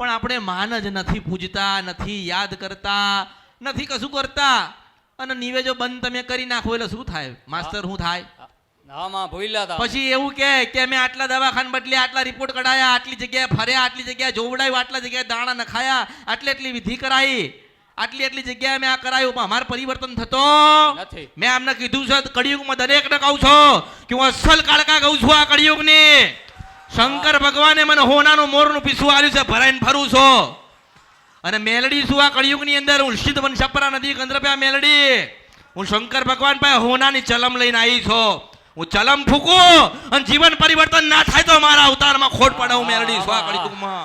પણ આપણે માન જ નથી પૂજતા, નથી યાદ કરતા, નથી કશું કરતા. અને નિવેજો બંધ તમે કરી નાખો એટલે શું થાય માસ્તર? શું થાય? પછી એવું કે મેં આટલા દવાખાન બદલે, આટલા રિપોર્ટ કઢાયા, આટલી જગ્યાએ ફર્યા, આટલી જગ્યાએ જોવડાયું, આટલા જગ્યાએ દાણા નખાયા, આટલી વિધિ કરાઈ, આટલી જગ્યાએ મેં આ કરાયું, પણ અમારે પરિવર્તન થતો નથી. મેં આમને કીધું છે કળિયુગમાં દરેકને કહું છું કે હું અસલ કાળકા કહું છું આ કળિયુગની. શંકર ભગવાને મને હોનાનું મોરનું પીસું આવ્યું છે, ભરાઈને ફરું છું. અને મેલડી શું આ કળિયુગની અંદર? હું સિદ્ધ વન છપરા નદી કંદરપ્યા મેલડી. હું શંકર ભગવાન પાસે હોનાની ચલમ લઈને આવી છું. હું ચલમ ફૂકું અને જીવન પરિવર્તન ના થાય તો મારા અવતારમાં ખોટ પડે. હું મેલડી છું આ કળિયુગમાં.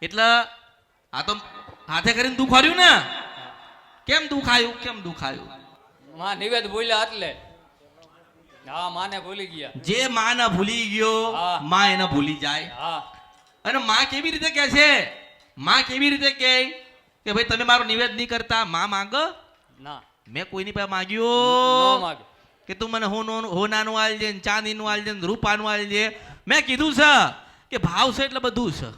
એટલે આ તો હાથે કરીને દુઃખ આવ્યું ને. કેમ દુખાયું? કેમ દુખાયું? માં નિવેદ બોલ્યા એટલે માને ભૂલી ગયા. જે માને ભૂલી ગયો માં એને ભૂલી જાય. અને માં કેવી રીતે કહે છે? માં કેવી રીતે કહે કે ભાઈ તમે મારો નિવેદ નહીં કરતા? માં માંગ ના. મેં કોઈની પાસે માગ્યો કે તું મને હોનાનું આલજે, ચાંદીનું આલજે, રૂપાનું આલજે. મેં કીધું છે કે ભાવ છે એટલે બધું છે.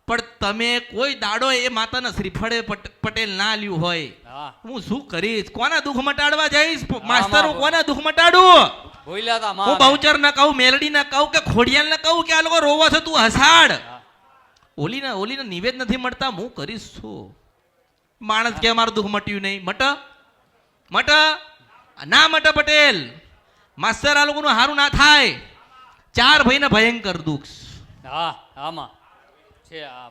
પણ તમે કોઈ દાડો એ માતાના શ્રીફળે પટેલ ના લ્યું હોય, હું શું કરીશ? કોના દુઃખ મટાડવા જઈશ માસ્તર? હું કોના દુઃખ મટાડું? હું બહુચર ને કહું, મેલડી ને કહું કે ખોડિયાલ ને કહું કે આ લોકો રોવો છે, તું હસાડ. ઓલીને નિવેદ નથી મળતા, હું કરીશ શું? માણસ કે મારું દુઃખ મટ્યું નહીં. મટ ના મટ પટેલ માસ્તર. આ લોકોનું હારું ના થાય. ચાર ભાઈને ભયંકર દુઃખ. આમાં છે આ